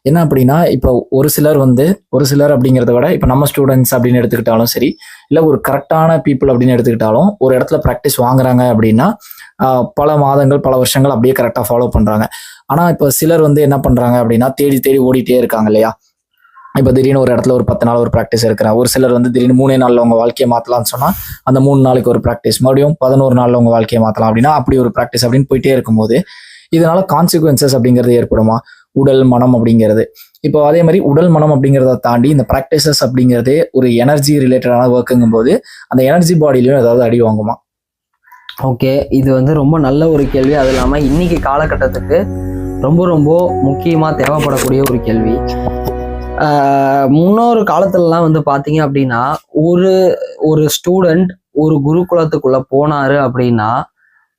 என்ன அப்படின்னா, இப்போ ஒரு சிலர் அப்படிங்கிறத விட, இப்போ நம்ம ஸ்டூடண்ட்ஸ் அப்படின்னு எடுத்துக்கிட்டாலும் சரி, இல்ல ஒரு கரெக்ட்டான பீப்பிள் அப்படின்னு எடுத்துக்கிட்டாலும், ஒரு இடத்துல பிராக்டிஸ் வாங்குறாங்க அப்படின்னா, பல மாதங்கள், பல வருஷங்கள் அப்படியே கரெக்ட்டா ஃபாலோ பண்றாங்க. ஆனா, இப்போ சிலர் என்ன பண்றாங்க அப்படின்னா, தேடி தேடி ஓடிட்டே இருக்காங்க இல்லையா? இப்ப திடீர்னு ஒரு இடத்துல ஒரு 10 நாள் ஒரு பிராக்டிஸ் எடுக்கிறேன். ஒரு சிலர் திடீர்னு 3 நாள்ல உங்க வாழ்க்கைய மாத்தலாம்னு சொன்னா, அந்த 3 நாளைக்கு ஒரு பிராக்டிஸ். மறுபடியும் 11 நாள்ல உங்க வாழ்க்கைய மாத்தலாம் அப்படின்னா, அப்படி ஒரு பிராக்டிஸ் அப்படின்னு போயிட்டே இருக்கும்போது, இதனால கான்சிக்வென்சஸ் அப்படிங்கிறது ஏற்படுமா? உடல், மனம் அப்படிங்கிறது. இப்போ அதே மாரி உடல், மனம் அப்படிங்கிறத தாண்டி இந்த பிராக்டிசஸ் அப்படிங்கிறதே ஒரு எனர்ஜி ரிலேட்டடான வொர்க்குங்கும்போது, அந்த எனர்ஜி பாடியிலயும் ஏதாவது அடி வாங்குமா? ஓகே. இது ரொம்ப நல்ல ஒரு கேள்வி. அது இல்லாம இன்னைக்கு காலகட்டத்துக்கு ரொம்ப ரொம்ப முக்கியமா தேவைப்படக்கூடிய ஒரு கேள்வி. முன்னொரு காலத்துலலாம் பார்த்தீங்க அப்படின்னா, ஒரு ஒரு ஸ்டூடெண்ட் ஒரு குருகுலத்துக்குள்ள போனாரு அப்படின்னா,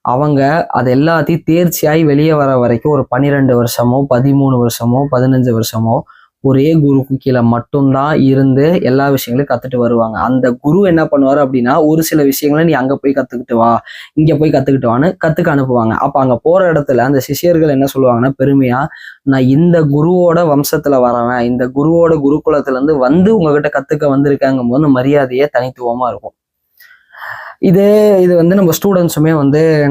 அவங்க அது எல்லாத்தையும் தேர்ச்சியாயி வெளியே வர வரைக்கும் ஒரு 12 வருஷமோ, 13 வருஷமோ, 15 வருஷமோ ஒரே குருக்கு கீழே மட்டும்தான் இருந்து எல்லா விஷயங்களையும் கத்துட்டு வருவாங்க. அந்த குரு என்ன பண்ணுவாரு அப்படின்னா, ஒரு சில விஷயங்களை நீ அங்க போய் கத்துக்கிட்டு வா, இங்க போய் கத்துக்கிட்டு வான்னு கத்துக்க அனுப்புவாங்க. அப்ப அங்க போற இடத்துல அந்த சிஷ்யர்கள் என்ன சொல்லுவாங்கன்னா பெருமையா, நான் இந்த குருவோட வம்சத்துல வரவன், இந்த குருவோட குருகுலத்துல இருந்து உங்ககிட்ட கத்துக்க வந்திருக்காங்கும் போது மரியாதையே தனித்துவமா இருக்கும். இது நம்ம ஸ்டூடெண்ட்ஸுமே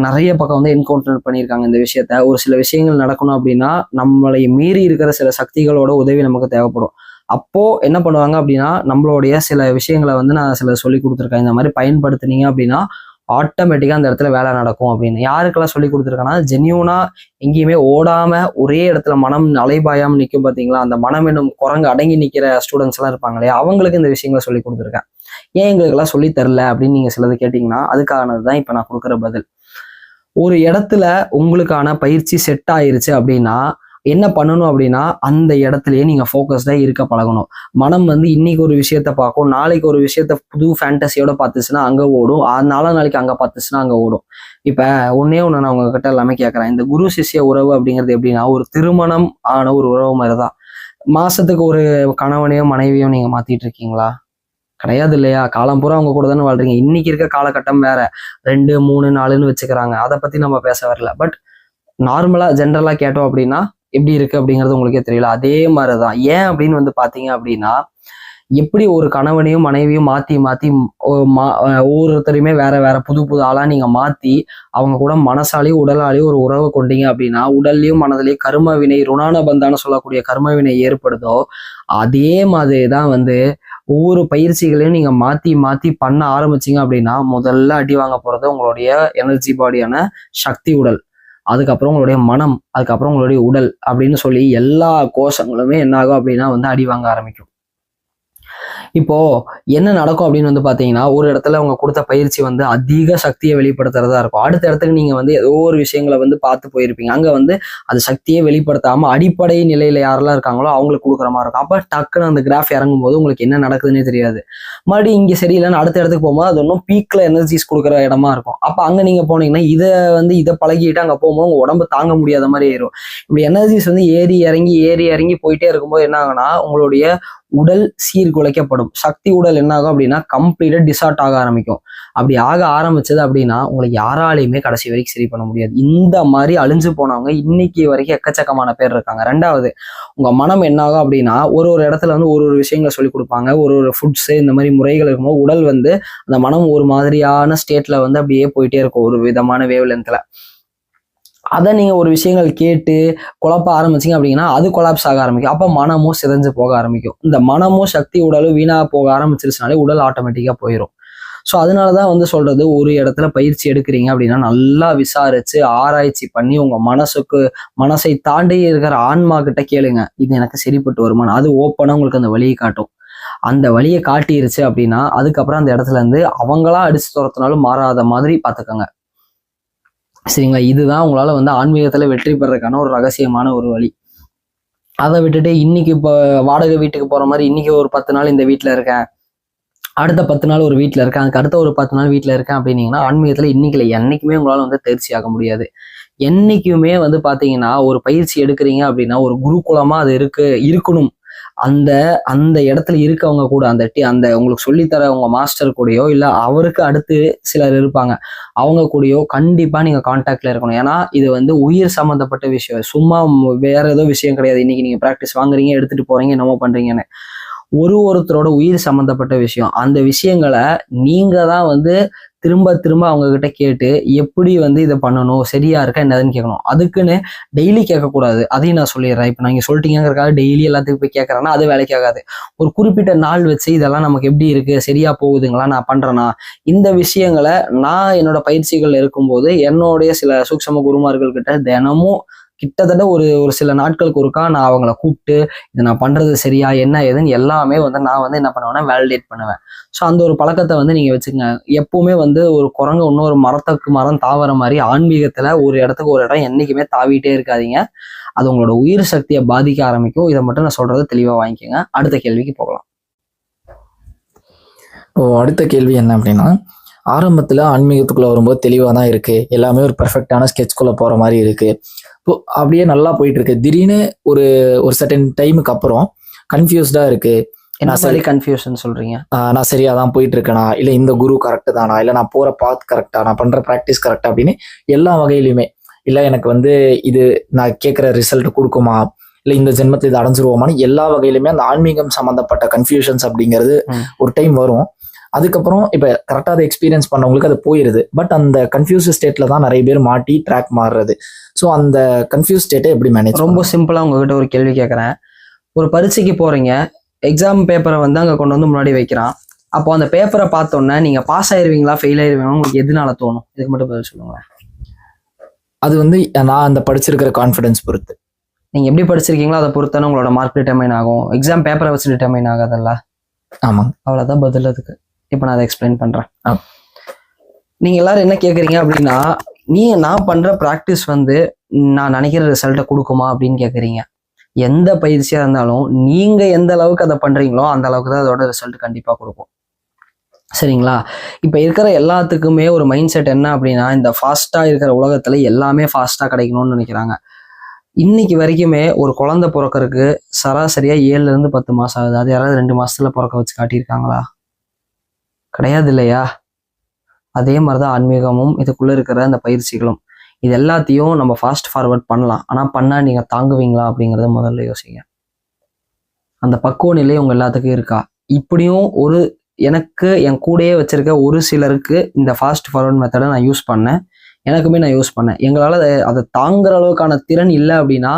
நிறைய பக்கம் என்கவுண்டர் பண்ணியிருக்காங்க இந்த விஷயத்த. ஒரு சில விஷயங்கள் நடக்கணும் அப்படின்னா நம்மளை மீறி இருக்கிற சில சக்திகளோட உதவி நமக்கு தேவைப்படும். அப்போ என்ன பண்ணுவாங்க அப்படின்னா, நம்மளுடைய சில விஷயங்களை நான் சில சொல்லி கொடுத்துருக்கேன். இந்த மாதிரி பயன்படுத்துனீங்க அப்படின்னா ஆட்டோமேட்டிக்கா அந்த இடத்துல வேலை நடக்கும் அப்படின்னு. யாருக்கெல்லாம் சொல்லி கொடுத்துருக்கேன்னா, ஜென்யூனா எங்கேயுமே ஓடாம ஒரே இடத்துல மனம் அலைபாயாம நிற்கும் பார்த்தீங்களா, அந்த மனம் என்னும் குரங்கு அடங்கி நிற்கிற ஸ்டூடெண்ட்ஸ் எல்லாம் இருப்பாங்க இல்லையா, அவங்களுக்கு இந்த விஷயங்களை சொல்லி கொடுத்துருக்கேன். ஏன் எங்களுக்கெல்லாம் சொல்லி தரல அப்படின்னு நீங்க சிலது கேட்டீங்கன்னா, அதுக்கானதுதான் இப்ப நான் கொடுக்குற பதில். ஒரு இடத்துல உங்களுக்கான பயிற்சி செட் ஆயிருச்சு அப்படின்னா என்ன பண்ணணும் அப்படின்னா, அந்த இடத்துலயே நீங்க ஃபோக்கஸ்டா இருக்க பழகணும். மனம் இன்னைக்கு ஒரு விஷயத்த பார்க்கும், நாளைக்கு ஒரு விஷயத்த புது ஃபேண்டசியோட பார்த்துச்சுன்னா அங்க ஓடும், நாளைக்கு அங்க பார்த்துச்சுன்னா அங்க ஓடும். இப்ப ஒண்ணே ஒண்ணு நான் உங்ககிட்ட எல்லாமே கேட்கறேன். இந்த குரு சிஷ்ய உறவு அப்படிங்கிறது எப்படின்னா, ஒரு திருமணம் ஆன ஒரு உறவு மாதிரிதான். மாசத்துக்கு ஒரு கணவனையோ மனைவியோ நீங்க மாத்திட்டு இருக்கீங்களா? கிடையாது இல்லையா? காலம் பூரா அவங்க கூட தானே வாழ்றீங்க. இன்னைக்கு இருக்க காலகட்டம் வேற. 2, 3, 4ன்னு வச்சுக்கிறாங்க. அதை பத்தி நம்ம பேச வரல. பட் நார்மலா ஜென்ரலா கேட்டோம் அப்படின்னா எப்படி இருக்கு அப்படிங்கிறது உங்களுக்கே தெரியல. அதே மாதிரிதான். ஏன் அப்படின்னு பாத்தீங்க அப்படின்னா, எப்படி ஒரு கணவனையும் மனைவியும் மாத்தி மாத்தி ஒவ்வொருத்தரையுமே வேற வேற புது புது ஆளா நீங்க மாத்தி அவங்க கூட மனசாலையும் உடலாலையும் ஒரு உறவு கொண்டீங்க அப்படின்னா, உடல்லையும் மனதிலையும் கர்ம வினை, ருணான பந்தான்னு சொல்லக்கூடிய கர்ம வினை ஏற்படுதோ, அதே மாதிரிதான் ஒவ்வொரு பயிற்சிகளையும் நீங்க மாத்தி மாத்தி பண்ண ஆரம்பிச்சீங்க அப்படின்னா, முதல்ல அடி வாங்க போறது உங்களுடைய எனர்ஜி பாடியான சக்தி உடல், அதுக்கப்புறம் உங்களுடைய மனம், அதுக்கப்புறம் உங்களுடைய உடல் அப்படின்னு சொல்லி எல்லா கோஷங்களுமே என்ன ஆகும் அப்படின்னா அடி வாங்க ஆரம்பிக்கும். இப்போ என்ன நடக்கும் அப்படின்னு பாத்தீங்கன்னா, ஒரு இடத்துல அவங்க கொடுத்த பயிற்சி அதிக சக்தியை வெளிப்படுத்துறதா இருக்கும். அடுத்த இடத்துக்கு நீங்க ஏதோ ஒரு விஷயங்களை பார்த்து போயிருப்பீங்க. அங்க அது சக்தியை வெளிப்படுத்தாம அடிப்படை நிலையில யாரெல்லாம் இருக்காங்களோ அவங்களுக்கு கொடுக்குற மாதிரி இருக்கும். அப்ப டக்குன்னு அந்த கிராஃப் இறங்கும் போது உங்களுக்கு என்ன நடக்குதுன்னே தெரியாது. மறுபடியும் இங்க சரியில்லைன்னு அடுத்த இடத்துக்கு போகும்போது அது இன்னும் பீக்ல எனர்ஜிஸ் கொடுக்குற இடமா இருக்கும். அப்ப அங்க நீங்க போனீங்கன்னா இதை பழகிட்டு அங்க போகும்போது உங்க உடம்பு தாங்க முடியாத மாதிரி ஆயிரும். இப்படி எனர்ஜிஸ் ஏறி இறங்கி போயிட்டே இருக்கும்போது என்ன ஆகும்னா, உங்களுடைய உடல் சீர்குலைக்கப்படும். சக்தி உடல் என்ன ஆகும் அப்படின்னா கம்ப்ளீட்டா டிசார்ட் ஆக ஆரம்பிக்கும். அப்படி ஆக ஆரம்பிச்சது அப்படின்னா உங்களை யாராலையுமே கடைசி வரைக்கும் சரி பண்ண முடியாது. இந்த மாதிரி அழிஞ்சு போனவங்க இன்னைக்கு வரைக்கும் எக்கச்சக்கமான பேர் இருக்காங்க. ரெண்டாவது, உங்க மனம் என்ன ஆகும் அப்படின்னா, ஒரு இடத்துல ஒரு விஷயங்களை சொல்லி கொடுப்பாங்க. ஒரு ஃபுட்ஸ் இந்த மாதிரி முறைகள் இருக்கும்போது உடல் அந்த மனம் ஒரு மாதிரியான ஸ்டேட்ல அப்படியே போயிட்டே இருக்கும், ஒரு விதமான வேவ் லென்த்ல. அதை நீங்க ஒரு விஷயங்கள் கேட்டு குழப்ப ஆரம்பிச்சிங்க அப்படின்னா அது கொலாப்ஸ் ஆக ஆரம்பிக்கும். அப்ப மனமும் சிதைஞ்சு போக ஆரம்பிக்கும். இந்த மனமும் சக்தி உடலும் வீணா போக ஆரம்பிச்சிருச்சுனாலே உடல் ஆட்டோமேட்டிக்கா போயிடும். ஸோ அதனாலதான் சொல்றது, ஒரு இடத்துல பயிற்சி எடுக்கிறீங்க அப்படின்னா நல்லா விசாரிச்சு ஆராய்ச்சி பண்ணி உங்க மனசை தாண்டி இருக்கிற ஆன்மா கிட்ட கேளுங்க, இது எனக்கு சரிப்பட்டு வருமானம். அது ஓப்பனா உங்களுக்கு அந்த வழியை காட்டும். அந்த வழியை காட்டிருச்சு அப்படின்னா அதுக்கப்புறம் அந்த இடத்துல அவங்களா அடிச்சு துரத்தினாலும் மாறாத மாதிரி பாத்துக்கோங்க. சரிங்களா? இதுதான் உங்களால ஆன்மீகத்துல வெற்றி பெறதுக்கான ஒரு ரகசியமான ஒரு வழி. அதை விட்டுட்டு இன்னைக்கு இப்போ வாடகை வீட்டுக்கு போற மாதிரி இன்னைக்கு ஒரு 10 நாள் இந்த வீட்டுல இருக்கேன், அடுத்த 10 நாள் ஒரு வீட்டுல இருக்கேன், அதுக்கு அடுத்த ஒரு 10 நாள் வீட்டுல இருக்கேன் அப்படின்னீங்கன்னா ஆன்மீகத்துல இன்னைக்குல என்னைக்குமே உங்களால தேர்ச்சி ஆக முடியாது. என்னைக்குமே பாத்தீங்கன்னா ஒரு பயிற்சி எடுக்கிறீங்க அப்படின்னா ஒரு குருகுலமா அது இருக்கணும். அந்த அந்த இடத்துல இருக்கவங்க கூட அந்த உங்களுக்கு சொல்லித்தர உங்க மாஸ்டர் கூடயோ இல்ல அவருக்கு அடுத்து சிலர் இருப்பாங்க, அவங்க கூடயோ கண்டிப்பா நீங்க கான்டாக்ட்ல இருக்கணும். ஏன்னா இது வந்து உயிர் சம்பந்தப்பட்ட விஷயம், சும்மா வேற ஏதோ விஷயம் கிடையாது. இன்னைக்கு நீங்க பிராக்டிஸ் வாங்குறீங்க, எடுத்துட்டு போறீங்க, என்னமோ பண்றீங்கன்னு. ஒருத்தரோட உயிர் சம்பந்தப்பட்ட விஷயம். அந்த விஷயங்களை நீங்க தான் வந்து திரும்ப திரும்ப அவங்க கிட்ட கேட்டு எப்படி வந்து இதை பண்ணணும், சரியா இருக்கா என்னதுன்னு கேட்கணும். அதுக்குன்னு டெய்லி கேட்கக்கூடாது, அதையும் நான் சொல்லிடுறேன். இப்போ நீங்க சொல்லிட்டீங்கிறதுக்காக டெய்லி எல்லாத்துக்கும் போய் கேட்கறேன்னா அது வேலைக்கு ஆகாது. ஒரு குறிப்பிட்ட நாள் வச்சு இதெல்லாம் நமக்கு எப்படி இருக்கு, சரியா போகுதுங்களா, நான் பண்றேனா, இந்த விஷயங்களை நான் என்னோட பயிற்சிகள் இருக்கும்போது என்னுடைய சில சூக்ஷ்ம குருமார்கள் கிட்ட தினமும் கிட்டத்தட்ட ஒரு ஒரு சில நாட்களுக்கு ஒருக்கா நான் அவங்கள கூப்பிட்டு இதை நான் பண்றது சரியா என்ன ஏதுன்னு எல்லாமே வந்து நான் வந்து என்ன பண்ணுவேன்னா வேலிடேட் பண்ணுவேன். ஸோ அந்த ஒரு பழக்கத்தை வந்து நீங்க வச்சுக்கங்க. எப்பவுமே வந்து ஒரு குரங்கு இன்னொரு மரத்துக்கு மரம் தாவற மாதிரி ஆன்மீகத்துல ஒரு இடத்துக்கு ஒரு இடம் என்னைக்குமே தாவிட்டே இருக்காதீங்க. அது உங்களோட உயிர் சக்தியை பாதிக்க ஆரம்பிக்கும். இதை மட்டும் நான் சொல்றது தெளிவா வாங்கிக்கோங்க. அடுத்த கேள்விக்கு போகலாம். அடுத்த கேள்வி என்ன அப்படின்னா, ஆரம்பத்துல ஆன்மீகத்துக்குள்ள வரும்போது தெளிவா தான் இருக்கு, எல்லாமே ஒரு பெர்ஃபெக்டான ஸ்கெட்ச்குள்ள போற மாதிரி இருக்கு, இப்போ அப்படியே நல்லா போயிட்டு இருக்கு. திடீர்னு ஒரு ஒரு சர்டன் டைமுக்கு அப்புறம் கன்ஃபியூஸ்டா இருக்கு. என்ன சரி கன்ஃபியூஷன் சொல்றீங்க? நான் சரியா தான் போயிட்டு இருக்கேனா, இல்ல இந்த குரு கரெக்ட் தானா, இல்ல நான் போற பாத் கரெக்டா, நான் பண்ற ப்ராக்டிஸ் கரெக்டா அப்படின்னு எல்லா வகையிலுமே, இல்ல எனக்கு வந்து இது நான் கேட்கிற ரிசல்ட் கொடுக்குமா, இல்ல இந்த ஜென்மத்தில் இதை அடைஞ்சிருவோமான்னு எல்லா வகையிலுமே அந்த ஆன்மீகம் சம்பந்தப்பட்ட கன்ஃபியூஷன்ஸ் அப்படிங்கிறது ஒரு டைம் வரும். அதுக்கப்புறம் இப்ப கரெக்டா அதை எக்ஸ்பீரியன்ஸ் பண்ணவங்களுக்கு அது போயிருது. பட் அந்த கன்ஃபியூஸ் ஸ்டேட்ல தான் நிறைய பேர் மாட்டி ட்ராக் மாறுறது. ஸோ அந்த கன்ஃபியூஸ் ஸ்டேட்டை எப்படி மேனேஜ்? ரொம்ப சிம்பிளா உங்ககிட்ட ஒரு கேள்வி கேட்கறேன். ஒரு பரீட்சைக்கு போறீங்க, எக்ஸாம் பேப்பரை வந்து அங்க கொண்டு வந்து முன்னாடி வைக்கிறான். அப்போ அந்த பேப்பரை பார்த்தோன்னே நீங்க பாஸ் ஆயிருவீங்களா ஃபெயில் ஆயிருவீங்களா உங்களுக்கு எதனால தோணும்? இதுக்கு மட்டும் பதில் சொல்லுங்க. அது வந்து நான் அந்த படிச்சிருக்கிற கான்ஃபிடன்ஸ் பொறுத்து. நீங்க எப்படி படிச்சிருக்கீங்களோ அதை பொறுத்தானே உங்களோட மார்க் டிட்டர்மைன் ஆகும். எக்ஸாம் பேப்பரை வச்சு டிட்டர்மைன் ஆகாதல்ல. ஆமாங்க, அவ்வளவுதான் பதில் அதுக்கு. இப்போ நான் அதை எக்ஸ்பிளைன் பண்றேன். நீங்க எல்லாரும் என்ன கேக்குறீங்க அப்படின்னா, நான் பண்ற ப்ராக்டிஸ் வந்து நான் நினைக்கிற ரிசல்ட்டை கொடுக்குமா அப்படின்னு கேக்குறீங்க. எந்த பயிற்சியா இருந்தாலும் நீங்க எந்த அளவுக்கு அதை பண்றீங்களோ அந்த அளவுக்கு தான் அதோட ரிசல்ட் கண்டிப்பா கொடுக்கும். சரிங்களா? இப்ப இருக்கிற எல்லாத்துக்குமே ஒரு மைண்ட் செட் என்ன அப்படின்னா, இந்த ஃபாஸ்டா இருக்கிற உலகத்துல எல்லாமே ஃபாஸ்டா கிடைக்கணும்னு நினைக்கிறாங்க. இன்னைக்கு வரைக்குமே ஒரு குழந்தை பிறக்கறதுக்கு சராசரியா 7 to 10 மாசம் ஆகுது. அது யாராவது 2 மாசத்துல பிறக்க வச்சு காட்டியிருக்காங்களா? கிடையாது இல்லையா? அதே மாதிரிதான் ஆன்மீகமும் இதுக்குள்ள இருக்கிற அந்த பயிற்சிகளும். இது எல்லாத்தையும் நம்ம ஃபாஸ்ட் ஃபார்வர்ட் பண்ணலாம். ஆனா பண்ணா நீங்க தாங்குவீங்களா அப்படிங்கறத முதல்ல யோசிங்க. அந்த பக்குவ நிலை உங்க எல்லாத்துக்கும் இருக்கா? இப்படியும் எனக்கு என் கூடயே வச்சிருக்க ஒரு சிலருக்கு இந்த ஃபாஸ்ட் ஃபார்வர்ட் மெத்தடை நான் யூஸ் பண்ணேன். எனக்குமே நான் யூஸ் பண்ணேன். எங்களால் அதை தாங்குற அளவுக்கான திறன் இல்லை அப்படின்னா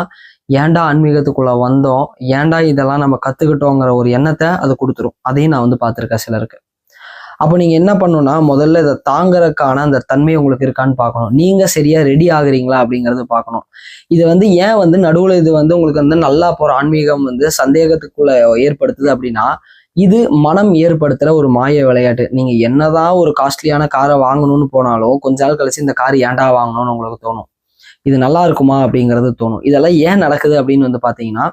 ஏன்டா ஆன்மீகத்துக்குள்ள வந்தோம், ஏன்டா இதெல்லாம் நம்ம கத்துக்கிட்டோங்கிற ஒரு எண்ணத்தை அது கொடுத்துரும். அதையும் நான் வந்து பார்த்துருக்கேன் சிலருக்கு. அப்போ நீங்க என்ன பண்ணணும்னா, முதல்ல இதை தாங்கறதுக்கான அந்த தன்மை உங்களுக்கு இருக்கான்னு பார்க்கணும். நீங்க சரியா ரெடி ஆகுறீங்களா அப்படிங்கறது பார்க்கணும். இது வந்து ஏன் வந்து நடுவுல இது வந்து உங்களுக்கு வந்து நல்லா போற ஆன்மீகம் வந்து சந்தேகத்துக்குள்ள ஏற்படுத்துது அப்படின்னா, இது மனம் ஏற்படுத்துற ஒரு மாய விளையாட்டு. நீங்க என்னதான் ஒரு காஸ்ட்லியான காரை வாங்கணும்னு போனாலும் கொஞ்ச நாள் கழிச்சு இந்த கார் ஏன்டா வாங்கணும்னு உங்களுக்கு தோணும். இது நல்லா இருக்குமா அப்படிங்கிறது தோணும். இதெல்லாம் ஏன் நடக்குது அப்படின்னு வந்து பாத்தீங்கன்னா,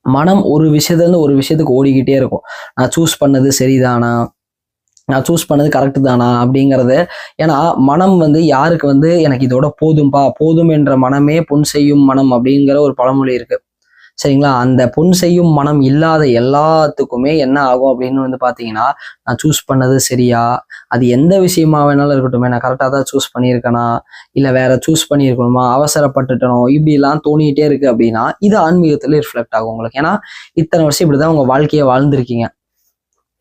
மனம் ஒரு விஷயத்துல இருந்து ஒரு விஷயத்துக்கு ஓடிக்கிட்டே இருக்கும். நான் சூஸ் பண்ணது சரிதானா, நான் சூஸ் பண்ணது கரெக்டு தானா அப்படிங்கிறது. ஏன்னா மனம் வந்து யாருக்கு வந்து எனக்கு இதோட போதும்பா, போதும் என்ற மனமே பொன் செய்யும் மனம் அப்படிங்கிற ஒரு பழமொழி இருக்கு. சரிங்களா? அந்த பொன் செய்யும் மனம் இல்லாத எல்லாத்துக்குமே என்ன ஆகும் அப்படின்னு வந்து பாத்தீங்கன்னா, நான் சூஸ் பண்ணது சரியா, அது எந்த விஷயமா வேணாலும் இருக்கட்டும், நான் கரெக்டாக தான் சூஸ் பண்ணியிருக்கேனா, இல்லை வேற சூஸ் பண்ணியிருக்கணுமா, அவசரப்பட்டுட்டனோ, இப்படி எல்லாம் தோணிக்கிட்டே இருக்கு அப்படின்னா இது ஆன்மீகத்துல ரிஃப்ளெக்ட் ஆகும் உங்களுக்கு. ஏன்னா இத்தனை வருஷம் இப்படிதான் உங்க வாழ்க்கையை வாழ்ந்திருக்கீங்க.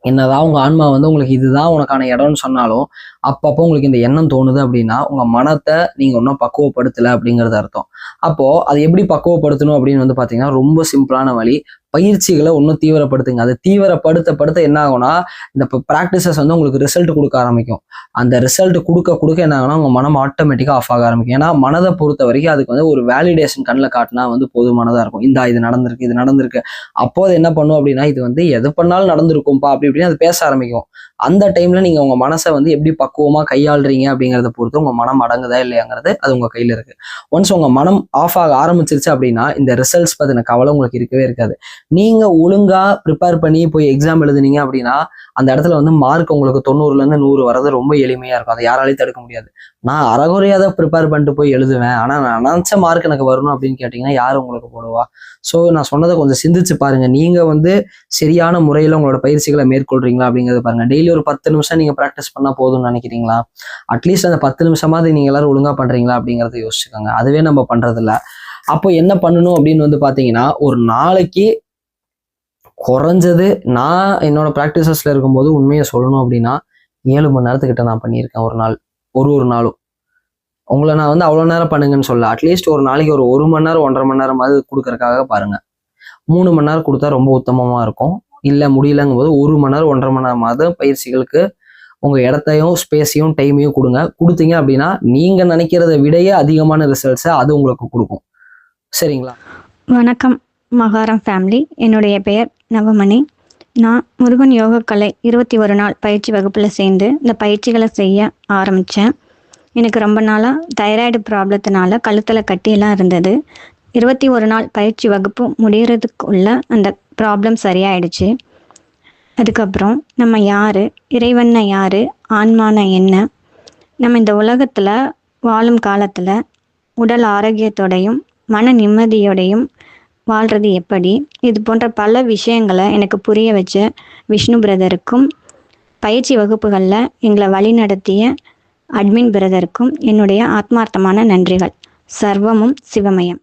என்னதான் உங்க ஆன்மா வந்து உங்களுக்கு இதுதான் உனக்கான இடம்னு சொன்னாலும் அப்பப்போ உங்களுக்கு இந்த எண்ணம் தோணுது அப்படின்னா உங்க மனத்தை நீங்க இன்னும் பக்குவப்படுத்தலை அப்படிங்கிறது அர்த்தம். அப்போ அது எப்படி பக்குவப்படுத்தணும் அப்படின்னு வந்து பாத்தீங்கன்னா, ரொம்ப சிம்பிளான வழி, பயிற்சிகளை இன்னும் தீவிரப்படுத்துங்க. அது தீவிரப்படுத்த என்ன ஆகும்னா, இந்த ப்ராக்டிசஸ் வந்து உங்களுக்கு ரிசல்ட் கொடுக்க ஆரம்பிக்கும். அந்த ரிசல்ட் கொடுக்க என்ன ஆகும்னா உங்க மனம் ஆட்டோமேட்டிக்கா ஆஃப் ஆக ஆரம்பிக்கும். ஏன்னா மனதை பொறுத்த வரைக்கும் அதுக்கு வந்து ஒரு வேலிடேஷன் கண்ணில் காட்டினா வந்து போதுமானதா இருக்கும். இது நடந்திருக்கு. அப்போ அது என்ன பண்ணும் அப்படின்னா, இது வந்து எது பண்ணாலும் நடந்திருக்கும்பா அப்படி இப்படின்னு அது பேச ஆரம்பிக்கும். அந்த டைம்ல நீங்க உங்க மனசை வந்து எப்படி பக்குவமாக கையாளுறீங்க அப்படிங்கிறத பொறுத்து உங்கள் மனம் அடங்குதா இல்லையாங்கிறது அது உங்கள் கையில் இருக்குது. ஒன்ஸ் உங்கள் மனம் ஆஃப் ஆக ஆரம்பிச்சிருச்சு அப்படின்னா இந்த ரிசல்ட்ஸ் பற்றின கவலை உங்களுக்கு இருக்கவே இருக்காது. நீங்கள் ஒழுங்காக ப்ரிப்பேர் பண்ணி போய் எக்ஸாம் எழுதுனீங்க அப்படின்னா அந்த இடத்துல வந்து மார்க் உங்களுக்கு 90லேருந்து 100 வர்றது ரொம்ப எளிமையாக இருக்கும். அதை யாராலையும் தடுக்க முடியாது. நான் அறகுறையாக தான் ப்ரிப்பேர் பண்ணிட்டு போய் எழுதுவேன், ஆனால் நான் நினச்ச மார்க் எனக்கு வரணும் அப்படின்னு கேட்டிங்கன்னா யார் உங்களுக்கு போடுவா? ஸோ நான் சொன்னதை கொஞ்சம் சிந்திச்சு பாருங்க. நீங்கள் வந்து சரியான முறையில் உங்களோட பயிற்சிகளை மேற்கொள்றீங்களா அப்படிங்கிறத பாருங்க. டெய்லி ஒரு 10 நிமிஷம் நீங்கள் ப்ராக்டிஸ் பண்ணால் போதும்னு நினைக்கிறீங்களா? அட்லீஸ்ட் அந்த 10 நிமிஷமாவது நீங்கள் எல்லாரும் ஒழுங்காக பண்ணுறீங்களா அப்படிங்கிறத யோசிச்சுக்கோங்க. அதுவே நம்ம பண்ணுறதில்ல. அப்போ என்ன பண்ணணும் அப்படின்னு வந்து பார்த்தீங்கன்னா, ஒரு நாளைக்கு குறைஞ்சது நான் என்னோட ப்ராக்டிசஸ்ல இருக்கும்போது உண்மையை சொல்லணும் அப்படின்னா 7 மணி நேரத்துக்கிட்ட நான் பண்ணியிருக்கேன் ஒரு நாள். ஒரு நாளும் உங்களை நான் வந்து அவ்வளோ நேரம் பண்ணுங்கன்னு சொல்ல, அட்லீஸ்ட் ஒரு நாளைக்கு ஒரு 1 மணி நேரம் 1.5 மணி நேரமாவது கொடுக்கறதுக்காக பாருங்க. 3 மணி நேரம் கொடுத்தா ரொம்ப உத்தமமாக இருக்கும். இல்லை முடியலங்கும் போது 1 மணி நேரம் 1.5 மணி நேரமாவது பயிற்சிகளுக்கு உங்கள் இடத்தையும் ஸ்பேஸையும் டைமையும் கொடுங்க. கொடுத்தீங்க அப்படின்னா நீங்கள் நினைக்கிறத விடையே அதிகமான ரிசல்ட்ஸை அது உங்களுக்கு கொடுக்கும். சரிங்களா? வணக்கம் மகாரம் ஃபேமிலி. என்னுடைய பெயர் நவமணி. நான் முருகன் யோகக்கலை 21 நாள் பயிற்சி வகுப்பில் சேர்ந்து இந்த பயிற்சிகளை செய்ய ஆரம்பித்தேன். எனக்கு ரொம்ப நாளாக தைராய்டு ப்ராப்ளத்தினால கழுத்தில் கட்டியெல்லாம் இருந்தது. 21 நாள் பயிற்சி வகுப்பு முடிகிறதுக்குள்ள அந்த ப்ராப்ளம் சரியாயிடுச்சு. அதுக்கப்புறம் நம்ம யார், இறைவனை யார், ஆன்மான என்ன, நம்ம இந்த உலகத்தில் வாழும் காலத்தில் உடல் ஆரோக்கியத்தோடையும் மன நிம்மதியோடையும் வாழ்கிறது எப்படி, இது போன்ற பல விஷயங்களை எனக்கு புரிய வச்ச விஷ்ணு பிரதருக்கும் பயிற்சி வகுப்புகளில் எங்களை வழிநடத்திய அட்மின் பிரதருக்கும் என்னுடைய ஆத்மார்த்தமான நன்றிகள். சர்வமும் சிவமயம்.